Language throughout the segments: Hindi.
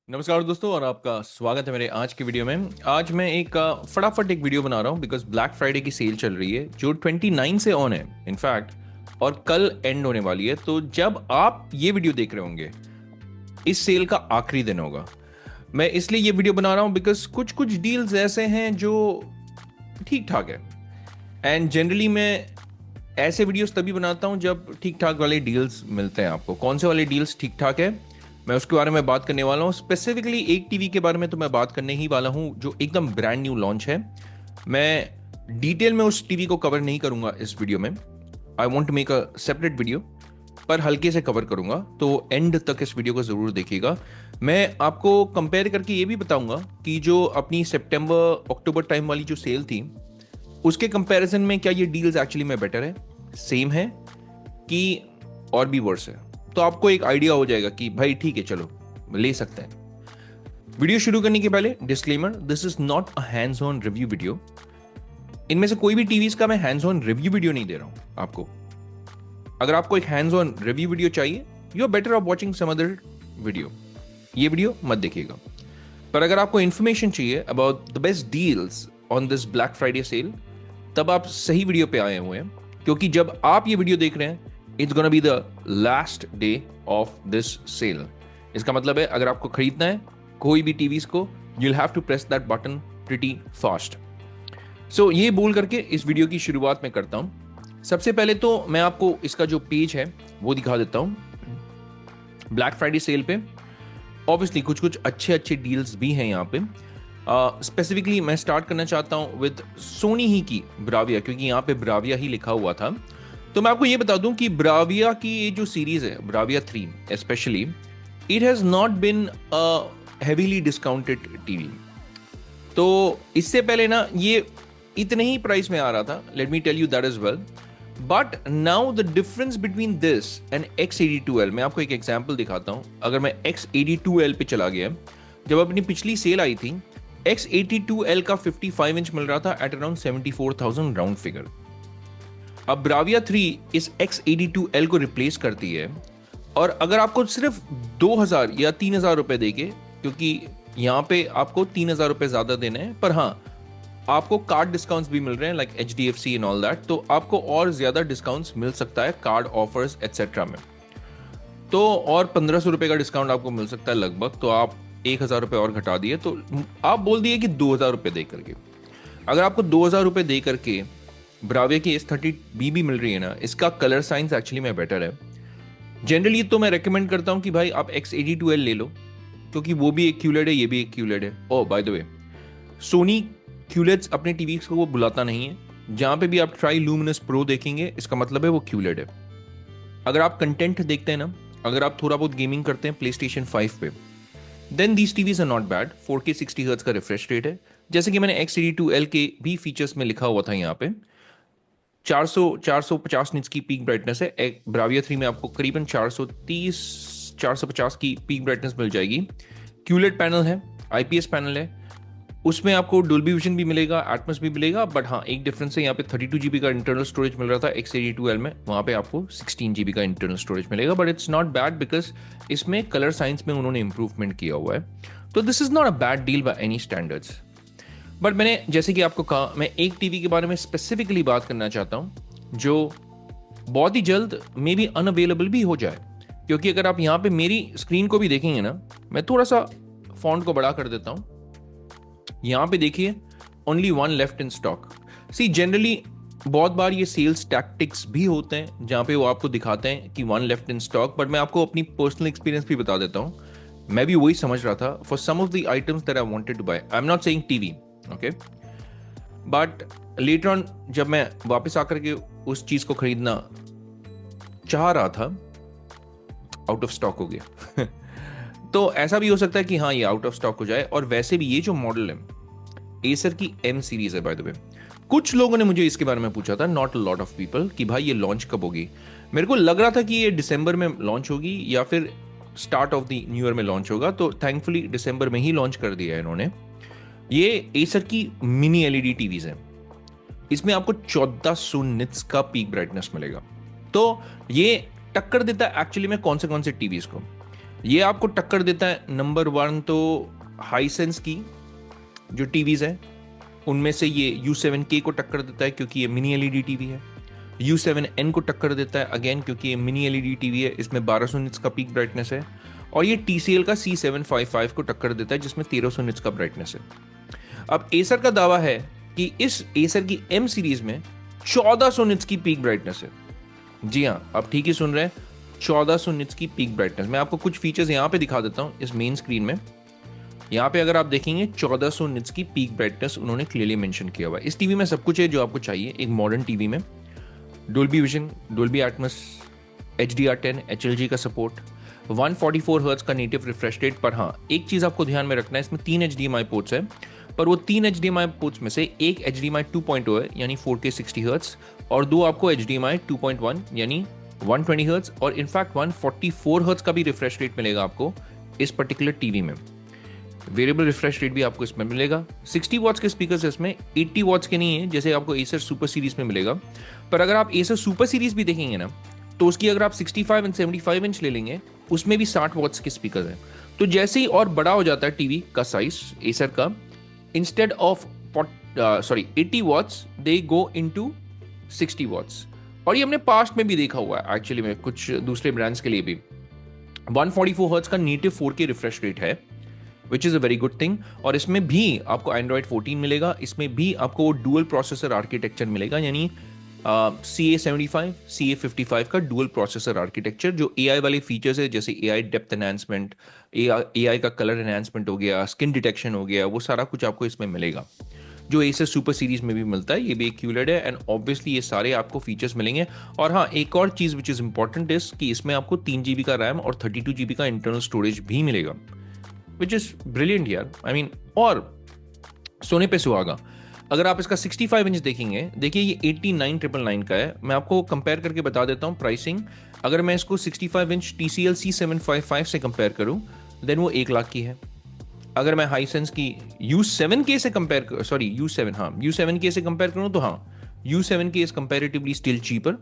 नमस्कार दोस्तों और आपका स्वागत है मेरे आज की वीडियो में। आज मैं एक फटाफट एक वीडियो बना रहा हूँ बिकॉज ब्लैक फ्राइडे की सेल चल रही है जो 29 से ऑन है इनफैक्ट, और कल एंड होने वाली है। तो जब आप ये वीडियो देख रहे होंगे इस सेल का आखिरी दिन होगा। मैं इसलिए ये वीडियो बना रहा हूँ बिकॉज कुछ कुछ डील्स ऐसे हैं जो ठीक ठाक है। एंड जनरली मैं ऐसे वीडियोस तभी बनाता हूँ जब ठीक ठाक वाले डील्स मिलते हैं। आपको कौन से वाले डील्स ठीक ठाक है मैं उसके बारे में बात करने वाला हूँ। स्पेसिफिकली एक टीवी के बारे में तो मैं बात करने ही वाला हूँ जो एकदम ब्रांड न्यू लॉन्च है। मैं डिटेल में उस टीवी को कवर नहीं करूंगा इस वीडियो में। I want to make a separate video, पर हल्के से कवर करूंगा, तो एंड तक इस वीडियो को जरूर देखिएगा। मैं आपको कंपेयर करके ये भी बताऊंगा कि जो अपनी सितंबर अक्टूबर टाइम वाली जो सेल थी उसके कंपैरिजन में क्या ये डील्स एक्चुअली में बेटर है, सेम है कि और भी वर्स है। तो आपको एक आइडिया हो जाएगा कि भाई ठीक है चलो ले सकते हैं। वीडियो शुरू करने के पहले disclaimer, this is not a hands on review video. इनमें से कोई भी टीवीज का मैं हैंड्स ऑन रिव्यू वीडियो नहीं दे रहा हूं आपको। अगर आपको एक हैंड्स ऑन रिव्यू वीडियो चाहिए you are better off watching some other video, ये वीडियो मत देखिएगा। पर अगर आपको इंफॉर्मेशन चाहिए about the best deals on this black Friday sale तब आप सही वीडियो पे आए हुए हैं, क्योंकि जब आप ये वीडियो देख रहे हैं it's gonna be the last day of this sale. इसका मतलब है अगर आपको खरीदना है कोई भी टीवीज को you will have to press that button pretty fast. So ये बोल करके इस वीडियो की शुरुआत में करता हूं। सबसे पहले तो मैं आपको इसका जो पेज है वो दिखा देता हूं। ब्लैक फ्राइडे सेल पे ऑब्वियसली कुछ कुछ अच्छे अच्छे डील्स भी हैं यहाँ पे। स्पेसिफिकली मैं स्टार्ट करना चाहता हूँ विद सोनी ही की ब्राविया, क्योंकि यहाँ पे ब्राविया ही लिखा हुआ था। तो मैं आपको ये बता दूं कि ब्राविया की ये जो सीरीज है Bravia 3 specially, it has not been a heavily discounted TV. तो इससे पहले ना ये इतने ही प्राइस में आ रहा था, let me tell you that is well. But now the difference between this and X82L, मैं आपको एक एग्जांपल दिखाता हूं। अगर मैं X82L पे चला गया, जब अपनी पिछली सेल आई थी X82L का 55 इंच मिल रहा था एट अराउंड 74,000 राउंड फिगर। अब ब्राविया 3 इस X82L को रिप्लेस करती है, और अगर आपको सिर्फ 2,000 या 3,000 रुपए देके, क्योंकि यहाँ पे आपको 3,000 रुपए ज्यादा देने हैं, पर हाँ आपको कार्ड डिस्काउंट्स भी मिल रहे हैं like HDFC and all that, तो आपको और ज्यादा डिस्काउंट्स मिल सकता है कार्ड ऑफर्स एक्सेट्रा में। तो और 1,500 रुपए का डिस्काउंट आपको मिल सकता है लगभग। तो आप 1,000 रुपए और घटा दिए तो आप बोल दिए कि 2,000 रुपए दे करके। अगर आपको 2,000 रुपए दे करके ब्राविया की S30B भी मिल रही है ना, इसका कलर साइंस एक्चुअली में बेटर है। जनरली तो मैं रेकमेंड करता हूं कि भाई आप X82L ले लो, क्योंकि वो भी एक QLED है, ये भी एक QLED है। Oh by the way, Sony QLEDs अपने टीवी को वो बुलाता नहीं है। जहां पे भी आप ट्राई लूमिनस प्रो देखेंगे इसका मतलब है वो QLED है। अगर आप कंटेंट देखते हैं ना, अगर आप थोड़ा बहुत गेमिंग करते हैं PlayStation 5 पे, then these TVs are not bad. 4K 60 hertz का रिफ्रेश रेट है, जैसे कि मैंने X82L के भी फीचर्स में लिखा हुआ था यहाँ पे। 450 निट्स की पीक ब्राइटनेस है। एक ब्राविया 3 में आपको करीबन 430 450 की पीक ब्राइटनेस मिल जाएगी। QLED पैनल है, IPS पैनल है, उसमें आपको डोल्बी विजन भी मिलेगा, एटमॉस भी मिलेगा। बट हाँ एक डिफरेंस है, यहाँ पे 32 GB का इंटरनल स्टोरेज मिल रहा था X82L में, वहाँ पे आपको 16 GB का इंटरनल स्टोरेज मिलेगा। But it's not bad because इसमें कलर साइंस में उन्होंने इंप्रूवमेंट किया हुआ है। तो this is not a bad deal by any standards. But मैंने जैसे कि आपको कहा, मैं एक टीवी के बारे में स्पेसिफिकली बात करना चाहता हूं जो बहुत ही जल्द मे बी अनअवेलेबल भी हो जाए। क्योंकि अगर आप यहाँ पे मेरी स्क्रीन को भी देखेंगे ना, मैं थोड़ा सा फॉन्ट को बड़ा कर देता हूं। यहाँ पे देखिए only one left in stock. See generally बहुत बार ये सेल्स टैक्टिक्स भी होते हैं जहाँ पे वो आपको दिखाते हैं कि one left in stock, but मैं आपको अपनी पर्सनल एक्सपीरियंस भी बता देता हूँ। मैं भी वही समझ रहा था for some of the items that I wanted to buy. I am not saying TV, okay, but later on जब मैं वापस आकर के उस चीज को खरीदना चाह रहा था, आउट ऑफ स्टॉक हो गया। तो ऐसा भी हो सकता है कि हाँ ये आउट ऑफ स्टॉक हो जाए। और वैसे भी ये जो मॉडल है एसर की M सीरीज है बाय द वे। कुछ लोगों ने मुझे इसके बारे में पूछा था, not a lot of people, कि भाई ये लॉन्च कब होगी। मेरे को लग रहा था कि ये दिसंबर में लॉन्च होगी या फिर start of the new year में लॉन्च होगा, तो थैंकफुली दिसंबर में ही लॉन्च कर दिया है इन्होंने। ये एसर की मिनी LED टीवीज हैं, इसमें आपको 1400 निट्स का पीक ब्राइटनेस मिलेगा। तो ये टक्कर देता है एक्चुअली में कौन से टीवीज को। ये आपको टक्कर देता है नंबर 1 तो हाईसेंस की जो टीवीज है उनमें से ये U7K को टक्कर देता है क्योंकि ये मिनी एलईडी टीवी है। U7N को टक्कर देता है अगेन क्योंकि ये मिनी एलईडी टीवी है, इसमें 1200 निट्स का पीक ब्राइटनेस है। और ये TCL का C755 को टक्कर देता है जिसमें 1300 निट्स का ब्राइटनेस है। अब एसर का दावा है कि इस एसर की M सीरीज में 1400 निट्स की पीक ब्राइटनेस है। जी हाँ, आप ठीक ही सुन रहे हैं, 1400 निट्स की पीक ब्राइटनेस। मैं आपको कुछ फीचर्स यहाँ पे दिखा देता हूँ इस मेन स्क्रीन में। यहाँ पे अगर आप देखेंगे 1400 निट्स की पीक ब्राइटनेस उन्होंने क्लियरली मेंशन किया हुआ है। इस टीवी में सब कुछ है जो आपको चाहिए एक मॉडर्न टीवी में। Dolby vision, Dolby Atmos, HDR10, HLG का सपोर्ट, 144 हर्ट्ज का नेटिव रिफ्रेश रेट। पर हाँ, एक चीज़ आपको ध्यान में रखना है, इसमें 3 HDMI पोर्ट्स है, पर वो 3 HDMI पोर्ट्स में से एक HDMI 2.0 है यानी 4K 60 हर्ट्ज, और दो आपको HDMI 2.1 यानी 120 हर्ट्ज और इनफैक्ट 144 हर्ट्ज का भी रिफ्रेश रेट मिलेगा आपको इस पर्टिकुलर टीवी में। वेरिएबल रिफ्रेश रेट भी आपको इसमें मिलेगा। 60 वॉट्स के स्पीकर्स है इसमें, 80 वॉट्स के नहीं है जैसे आपको एसर सुपर सीरीज में मिलेगा। पर अगर आप एसर सुपर सीरीज भी देखेंगे ना तो उसकी अगर आप 65 एंड 75 इंच ले लेंगे उसमें भी 60 वॉट्स के स्पीकर हैं। तो जैसे ही और बड़ा हो जाता है टीवी का साइज एसर का, instead of 80 watts they go into 60 watts. और ये हमने पास्ट में भी देखा हुआ है एक्चुअली में कुछ दूसरे ब्रांड्स के लिए भी। 144 हर्ट्ज का नेटिव 4K रिफ्रेश रेट है which is a very good thing. और इसमें भी आपको एंड्रॉयड 14 मिलेगा, इसमें भी आपको वो डुअल प्रोसेसर आर्किटेक्चर मिलेगा यानी CA75 CA55 का डुअल प्रोसेसर आर्किटेक्चर। जो AI वाले फीचर्स है जैसे AI डेप्थ एनहांसमेंट, AI का कलर एनहांसमेंट हो गया, स्किन डिटेक्शन हो गया, वो सारा कुछ आपको इसमें मिलेगा जो एसर सुपर सीरीज में भी मिलता है। ये भी एक QLED है एंड ऑब्वियसली ये सारे आपको फीचर्स मिलेंगे। और हाँ, एक और चीज़ विच इज़ इंपॉर्टेंट इज कि इसमें आपको 3 GB का रैम और 32 GB का इंटरनल स्टोरेज भी मिलेगा विच इज ब्रिलियंट यार। आई मीन, और सोने पे सुहागा। अगर आप इसका 65 इंच देखेंगे, देखिए ये 89,999 का है। मैं आपको कंपेयर करके बता देता हूँ प्राइसिंग। अगर मैं इसको 65 इंच TCL C755 से कंपेयर करूँ देन वो 1 लाख की है। अगर मैं हाईसेंस की U7K से कंपेयर U7K से कंपेयर करूँ तो हाँ, U7K is comparatively still cheaper.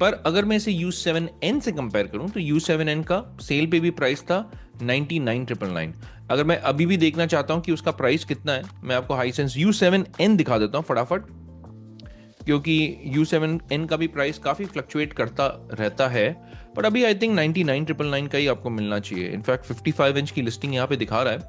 पर अगर मैं इसे U7N से कंपेयर करूं तो U7N का सेल पे भी प्राइस था 99,999। अगर मैं अभी भी देखना चाहता हूं कि उसका प्राइस कितना है, मैं आपको हाईसेंस U7N दिखा देता हूं फटाफट, क्योंकि U7N का भी प्राइस काफ़ी फ्लक्चुएट करता रहता है। पर अभी आई थिंक 99,999 का ही आपको मिलना चाहिए। इनफैक्ट 55 इंच की लिस्टिंग यहाँ पे दिखा रहा है,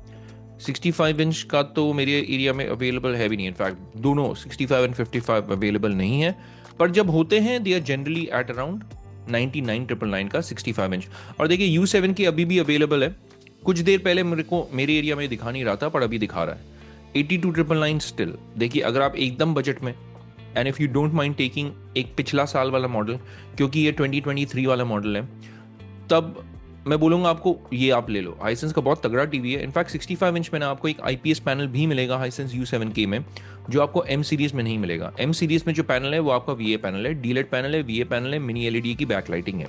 65 इंच का तो मेरे एरिया में अवेलेबल है भी नहीं। इनफैक्ट दोनों 65 एंड 55 अवेलेबल नहीं है, पर जब होते हैं they are generally at around 99,999 का 65 इंच। और देखिए U7K अभी भी अवेलेबल है। कुछ देर पहले मेरे एरिया में दिखा नहीं रहा था पर अभी दिखा रहा है 82,999 स्टिल। देखिए अगर आप एकदम बजट में and if you don't mind taking एक पिछला साल वाला मॉडल, क्योंकि ये 2023 वाला मॉडल है, तब मैं बोलूँगा आपको ये आप ले लो। हाईसेंस का बहुत तगड़ा टीवी है। इनफैक्ट 65 इंच में ना आपको एक IPS पैनल भी मिलेगा हाईसेंस U7K में, जो आपको M सीरीज में नहीं मिलेगा। M सीरीज में जो पैनल है वो आपका VA पैनल है, DLED पैनल है, VA पैनल है, मिनी LED की बैकलाइटिंग है।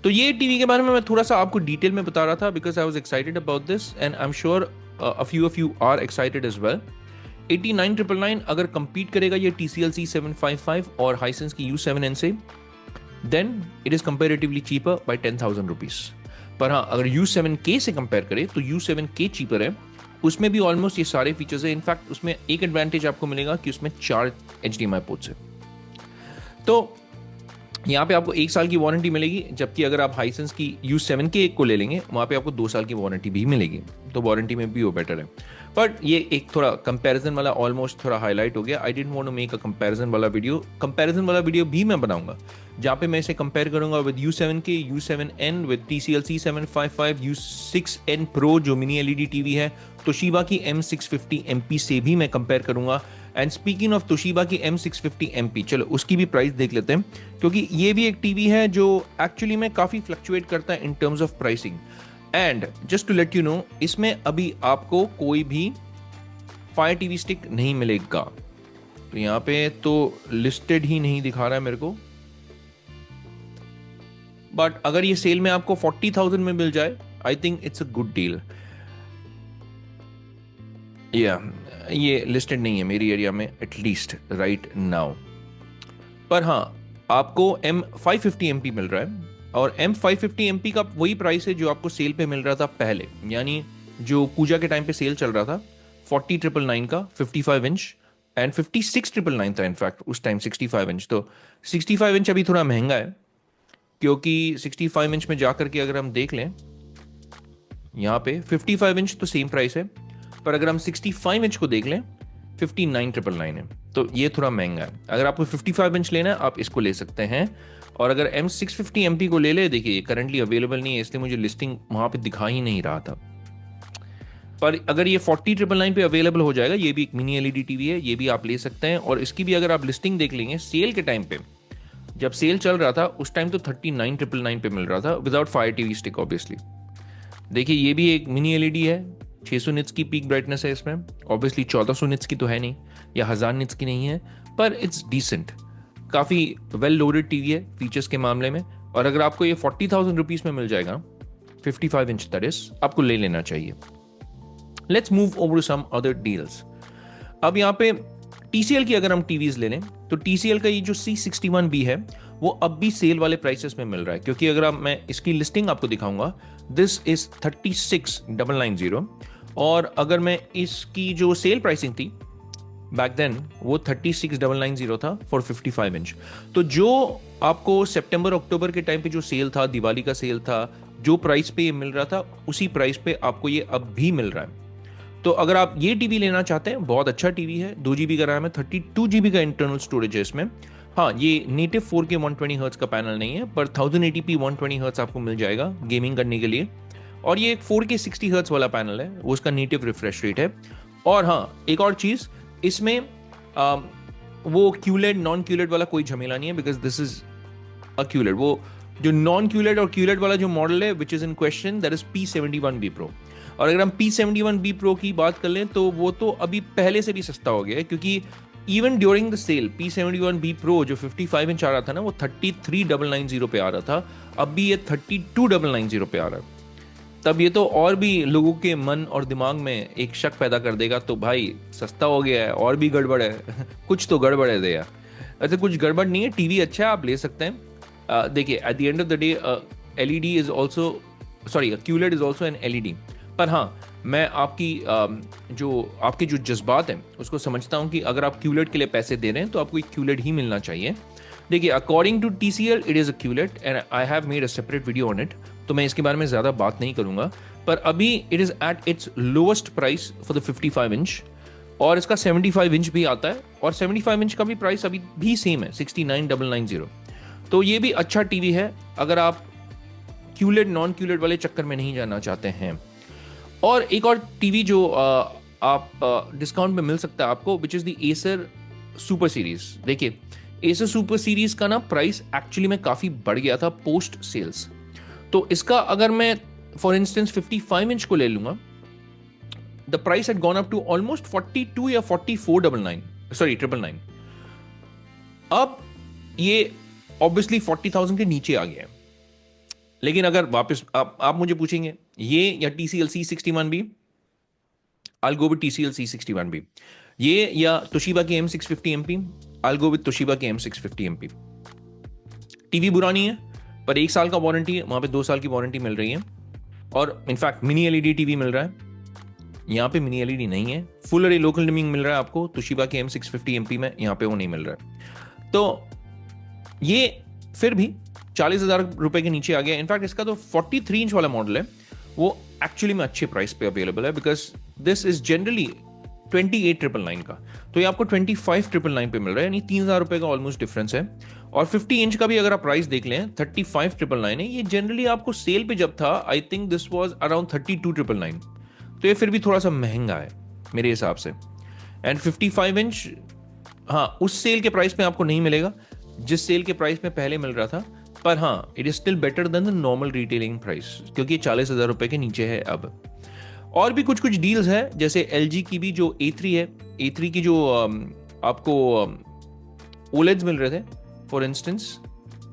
तो ये टीवी के बारे में मैं थोड़ा सा आपको डिटेल में बता रहा था because I was excited about this and I am sure a few of you are excited as well. 89,999 अगर कंपीट करेगा ये TCL C755 और हाईसेंस की U7N से, then it is comparatively cheaper by 10,000 rupees. पर हाँ, अगर U7K से कंपेयर करें तो U7K चीपर है, उसमें भी ऑलमोस्ट ये सारे फीचर्स है। इनफैक्ट उसमें एक एडवांटेज आपको मिलेगा कि उसमें 4 HDMI पोर्ट्स है। तो यहाँ पे आपको 1 साल की वारंटी मिलेगी, जबकि अगर आप हाईसेंस की U7K को ले लेंगे वहाँ पे आपको 2 साल की वारंटी भी मिलेगी। तो वारंटी में भी वो बेटर है। बट ये एक थोड़ा कंपैरिजन वाला ऑलमोस्ट थोड़ा हाईलाइट हो गया। I didn't want to make a comparison वाला वीडियो भी मैं बनाऊंगा जहाँ पे मैं इसे कंपेयर करूंगा with U7K, U7N, with TCL C755, U6N Pro जो मिनी LED टीवी है, तोशिबा की M650MP से भी मैं कंपेयर करूंगा। एंड स्पीकिंग ऑफ तोशिबा की M650MP, चलो उसकी भी प्राइस देख लेते हैं, क्योंकि ये भी एक टीवी है जो एक्चुअली में काफ़ी फ्लक्चुएट करता है in terms of pricing. And just to let you know, इसमें अभी आपको कोई भी फायर टीवी स्टिक नहीं मिलेगा। तो यहाँ पे तो लिस्टेड ही नहीं दिखा रहा है मेरे को, बट अगर ये सेल में आपको 40,000 में मिल जाए, I think it's a good deal. ये लिस्टेड नहीं है मेरी एरिया में एटलीस्ट राइट नाउ। पर हाँ, आपको M550MP मिल रहा है और M550MP का वही प्राइस है जो आपको सेल पे मिल रहा था पहले, यानी जो पूजा के टाइम पे सेल चल रहा था 40,999 का 55 इंच एंड 56,999 था इनफैक्ट उस टाइम 65 इंच। तो 65 इंच अभी थोड़ा महंगा है, क्योंकि 65 इंच में जाकर के अगर हम देख लें यहाँ पे 55 इंच तो सेम प्राइस है, पर अगर हम 65 इंच को देख लें 59,999 है, तो ये थोड़ा महंगा है। अगर आपको 55 इंच लेना है आप इसको ले सकते हैं, और अगर M650MP को ले ले, देखिए करंटली अवेलेबल नहीं है इसलिए मुझे लिस्टिंग वहां पे दिखा ही नहीं रहा था, पर अगर ये 40,999 पे अवेलेबल हो जाएगा, ये भी एक मिनी एलईडी टीवी है, ये भी आप ले सकते हैं। और इसकी भी अगर आप लिस्टिंग देख लेंगे सेल के टाइम पे, जब सेल चल रहा था उस टाइम तो 39,999 पे मिल रहा था without fire TV stick obviously. देखिए ये भी एक मिनी एलईडी है, 600 निट्स की पीक ब्राइटनेस है इसमें, ऑब्वियसली 1400 निट्स की तो है नहीं, या 1000 निट्स की नहीं है, पर इट्स डिसेंट, काफ़ी वेल लोडेड टीवी है फीचर्स के मामले में। और अगर आपको ये 40,000 रुपीज़ में मिल जाएगा 55 इंच दैट इज, आपको ले लेना चाहिए। Let's move over to some other deals. अब यहाँ पे TCL की अगर हम टीवीज ले लें तो TCL का ये जो C61B है वो अब भी सेल वाले प्राइसेस में मिल रहा है, क्योंकि अगर आप मैं इसकी लिस्टिंग आपको दिखाऊंगा, दिस इज 36,990, और अगर मैं इसकी जो सेल प्राइसिंग थी बैक देन वो 36,990 था फॉर 55 इंच। तो जो आपको सितंबर अक्टूबर के टाइम पे जो सेल था, दिवाली का सेल था, जो प्राइस पे ये मिल रहा था उसी प्राइस पे आपको ये अब भी मिल रहा है। तो अगर आप ये टीवी लेना चाहते हैं, बहुत अच्छा टीवी है, 2 GB का रैम है, 32 GB का इंटरनल स्टोरेज है इसमें। हाँ, ये नेटिव 4K 120 हर्ट्ज का पैनल नहीं है, पर 1080p 120 हर्ट्ज आपको मिल जाएगा गेमिंग करने के लिए। और ये एक 4K 60 हर्ट्ज वाला पैनल है, वो उसका नेटिव रिफ्रेश रेट है। और हाँ, एक और चीज़ इसमें वो QLED नॉन QLED वाला कोई झमेला नहीं है, because this is a QLED। वो जो नॉन QLED और QLED वाला जो मॉडल है which is in question, that is P71B Pro। और अगर हम P71B Pro की बात कर लें तो वो तो अभी पहले से भी सस्ता हो गया है, क्योंकि even during the sale P71B Pro जो 55 इंच आ रहा था ना, वो 33,990 पे आ रहा था, अब भी ये 32,990 पे आ रहा है। तब ये तो और भी लोगों के मन और दिमाग में एक शक पैदा कर देगा, तो भाई सस्ता हो गया है और भी गड़बड़ है कुछ तो गड़बड़ है दे यार। ऐसे कुछ गड़बड़ नहीं है, टीवी अच्छा है, आप ले सकते हैं। देखिए at the end of the day LED is also sorry QLED is also an LED. पर हाँ, मैं आपके जो जज्बात हैं उसको समझता हूँ कि अगर आप QLED के लिए पैसे दे रहे हैं तो आपको एक QLED ही मिलना चाहिए। देखिए according to TCL it is a QLED and I have made a separate video on it, तो मैं इसके बारे में ज़्यादा बात नहीं करूँगा। पर अभी it is at its lowest price for the 55 inch, और इसका 75 इंच भी आता है, और 75 इंच का भी प्राइस अभी भी सेम है 69,990। तो ये भी अच्छा टीवी है अगर आप QLED नॉन QLED वाले चक्कर में नहीं जाना चाहते हैं। और एक और टीवी जो आप डिस्काउंट में मिल सकता है आपको, which is the Acer super series. देखिए Acer सुपर सीरीज का ना प्राइस एक्चुअली में काफ़ी बढ़ गया था पोस्ट सेल्स। तो इसका अगर मैं फॉर इंस्टेंस 55 इंच को ले लूंगा, the price had gone up to almost 42 या 44,999। अब ये ऑब्वियसली 40,000 के नीचे आ गया है। लेकिन अगर वापस आप मुझे पूछेंगे ये या TCL C61B, I'll go with TCL C61B। ये या Toshiba की M650MP, I'll go with Toshiba की M650MP। टीवी बुरा नहीं है, पर 1 साल का वारंटी है, वहां पे 2 साल की वारंटी मिल रही है, और इनफैक्ट मिनी एलईडी टीवी मिल रहा है, यहाँ पे मिनी एलईडी नहीं है। फुल अरे लोकल डिमिंग मिल रहा है आपको Toshiba के M650MP में, यहाँ पे वो नहीं मिल रहा है। तो ये फिर भी 40,000 रुपए के नीचे आ गया। इनफैक्ट इसका तो 43 इंच वाला मॉडल है, वो एक्चुअली में अच्छे प्राइस पे अवेलेबल है, बिकॉज दिस इज जनरली 28,999 का, तो ये आपको 25,999 पे मिल रहा है, यानी 3,000 रुपए का ऑलमोस्ट डिफरेंस है। और 50 इंच का भी अगर आप प्राइस देख लें 35,999 है, ये जनरली आपको सेल पे जब था I think this was around 32,999, तो ये फिर भी थोड़ा सा महंगा है मेरे हिसाब से। एंड 55 इंच हाँ उस सेल के प्राइस में आपको नहीं मिलेगा जिस सेल के प्राइस में पहले मिल रहा था, पर हाँ it is still better than the normal retailing price, क्योंकि 40,000 रुपए के नीचे है अब। और भी कुछ डील्स है, जैसे LG की भी जो A3 है, A3 की जो आपको OLEDs मिल रहे थे। For instance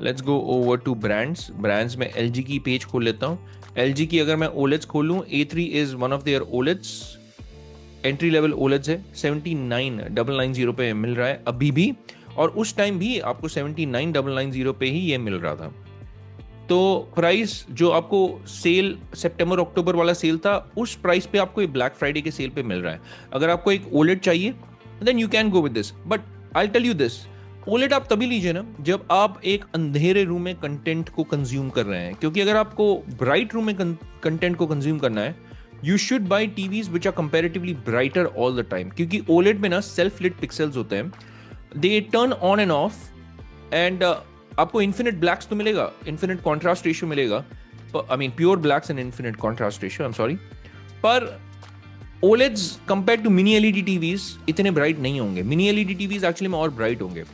let's go over to brands में LG की पेज खोल लेता हूँ। LG की अगर मैं OLEDs खोलूँ, A3 is one of their OLEDs, entry level OLEDs है, 79,990 पे मिल रहा है अभी भी, और उस टाइम भी आपको 79,990 पे ही ये मिल रहा था। तो प्राइस जो आपको सेल सितंबर अक्टूबर वाला सेल था, उस प्राइस पे आपको ये ब्लैक फ्राइडे के सेल पे मिल रहा है। अगर आपको एक ओलेड चाहिए then you can go with this, but I tell you this, OLED आप तभी लीजिए ना जब आप एक अंधेरे रूम में कंटेंट को कंज्यूम कर रहे हैं, क्योंकि अगर आपको ब्राइट रूम में कंटेंट को कंज्यूम करना है, you should buy TVs which are comparatively brighter all the time, क्योंकि ओलेड में ना सेल्फ लिट पिक्सल्स होते हैं, they turn on and off, and आपको इन्फिनिट ब्लैक्स तो मिलेगा, इन्फिनिट कॉन्ट्रास्ट रेशियो मिलेगा, I mean pure blacks and infinite contrast ratio, I am sorry, पर OLEDs compare to mini LED TVs इतने ब्राइट नहीं होंगे। मिनी एलईडी टीवीज एक्चुअली में और ब्राइट होंगे,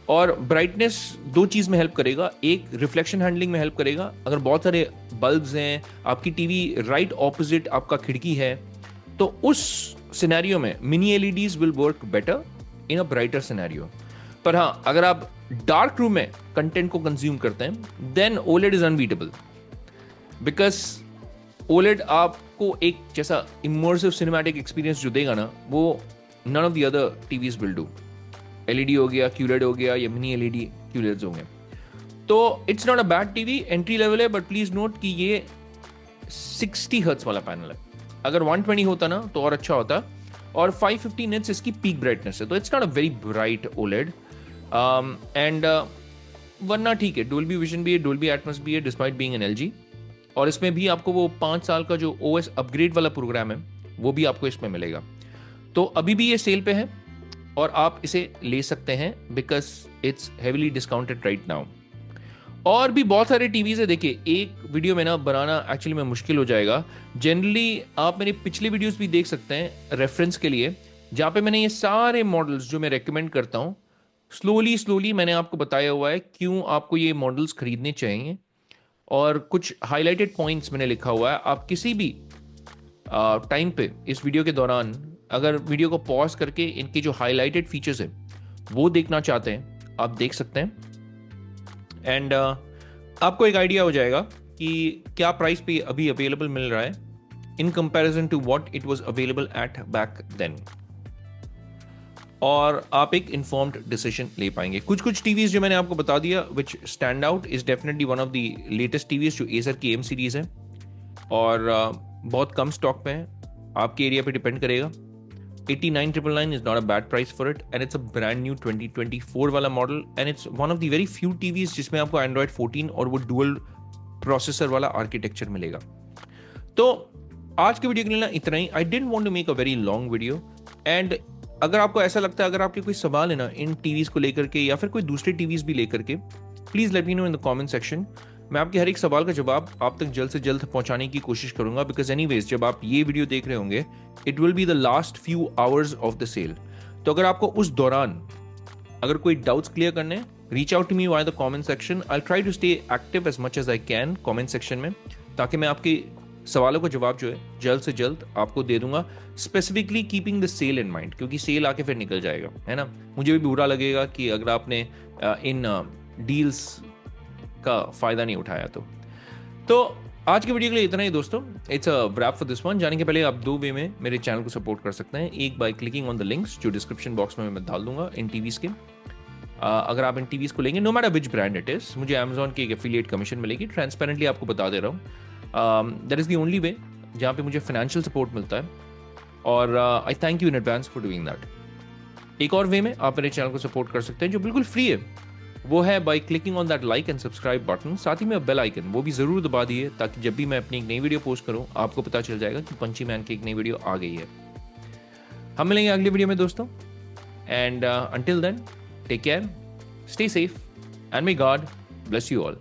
और ब्राइटनेस दो चीज में हेल्प करेगा, एक रिफ्लेक्शन हैंडलिंग में हेल्प करेगा। अगर बहुत सारे बल्ब्स हैं, आपकी टीवी राइट ऑपोजिट आपका खिड़की है, तो उस सिनेरियो में mini LEDs will work better in a brighter scenario. पर हाँ, अगर आप डार्क रूम में कंटेंट को कंज्यूम करते हैं then OLED is unbeatable, because OLED आपको एक जैसा इमर्सिव सिनेमैटिक एक्सपीरियंस जो देगा ना, वो none of the other TVs will do. LED हो गया, QLED हो गया, या मिनी LED QLEDs होंगे। तो it's not a bad TV, entry level है, बट प्लीज नोट कि ये 60 हर्ट्ज वाला पैनल है। अगर 120 होता ना तो और अच्छा होता, और 550 निट्स इसकी पीक ब्राइटनेस है, तो it's not a very bright OLED। And वरना ठीक है, डोल्बी विजन भी है, डोल्बी एटमॉस भी है, डिस्पाइट बीइंग एन LG, और इसमें भी आपको वो 5 साल का जो OS अपग्रेड वाला प्रोग्राम है वो भी आपको इसमें मिलेगा। तो अभी भी ये सेल पे है और आप इसे ले सकते हैं, because it's heavily discounted right now. और भी बहुत सारे टीवीज है, देखिए एक वीडियो में ना बनाना एक्चुअली में मुश्किल हो जाएगा। जनरली आप मेरे पिछले वीडियोस भी देख सकते हैं रेफरेंस के लिए, जहाँ पे मैंने ये सारे मॉडल्स जो मैं रेकमेंड करता हूँ स्लोली मैंने आपको बताया हुआ है क्यों आपको ये मॉडल्स खरीदने चाहिए, और कुछ हाईलाइटेड पॉइंट्स मैंने लिखा हुआ है। आप किसी भी टाइम पे इस वीडियो के दौरान अगर वीडियो को पॉज करके इनके जो हाईलाइटेड फीचर्स है वो देखना चाहते हैं, आप देख सकते हैं, एंड आपको एक आइडिया हो जाएगा कि क्या प्राइस पे अभी अवेलेबल मिल रहा है in comparison to what it was available at back then, और आप एक इन्फॉर्म्ड डिसीजन ले पाएंगे। कुछ टीवीज जो मैंने आपको बता दिया विच stand out is definitely one of the latest TVs जो एसर की एम सीरीज है, और बहुत कम स्टॉक पे है, आपके एरिया पे डिपेंड करेगा। 89,999 is not a bad price for it, and it's a brand new 2024 वाला model, and it's one of the very few TVs जिसमें आपको Android 14 और वो डुअल प्रोसेसर वाला आर्किटेक्चर मिलेगा। तो आज के वीडियो के लिए ना इतना ही। I didn't want to make a very long video, and अगर आपको ऐसा लगता है, अगर आपके कोई सवाल है ना इन टीवीज को लेकर के या फिर कोई दूसरे टीवीज भी लेकर के, please let me know in the comment section. मैं आपके हर एक सवाल का जवाब आप तक जल्द से जल्द पहुंचाने की कोशिश करूंगा, बिकॉज एनीवेज जब आप ये वीडियो देख रहे होंगे it will be the last few hours of the sale. तो अगर आपको उस दौरान अगर कोई डाउट्स क्लियर करने हैं, reach out to me via the comment section. I try to stay active as much as I can comment section में, ताकि मैं आपके सवालों का जवाब जो है जल्द से जल्द आपको दे दूंगा, specifically keeping the sale in mind, क्योंकि सेल आके फिर निकल जाएगा, है ना। मुझे भी बुरा लगेगा कि अगर आपने इन डील्स का फायदा नहीं उठाया तो आज की वीडियो के लिए इतना ही दोस्तों। It's a rap for this one. जाने के पहले आप दो वे में मेरे चैनल को सपोर्ट कर सकते हैं, एक by clicking on the links जो डिस्क्रिप्शन बॉक्स में मैं डाल दूंगा इन टीवीज के। अगर आप इन टीवीज को लेंगे, no matter which brand it is, मुझे अमेजॉन की एक एफिलिएट कमीशन मिलेगी, ट्रांसपेरेंटली आपको बता दे रहा हूँ। That is the only way जहाँ पे मुझे फाइनेंशियल सपोर्ट मिलता है, और आई thank you in advance for doing that. एक और वे में आप मेरे चैनल को सपोर्ट कर सकते हैं जो बिल्कुल फ्री है, वो है by clicking on that like and subscribe button, साथ ही में बेल आइकन वो भी जरूर दबा दिए, ताकि जब भी मैं अपनी एक नई वीडियो पोस्ट करूं आपको पता चल जाएगा कि पंची मैन की एक नई वीडियो आ गई है। हम मिलेंगे अगली वीडियो में दोस्तों, and until then take care, stay safe, and may God bless you all.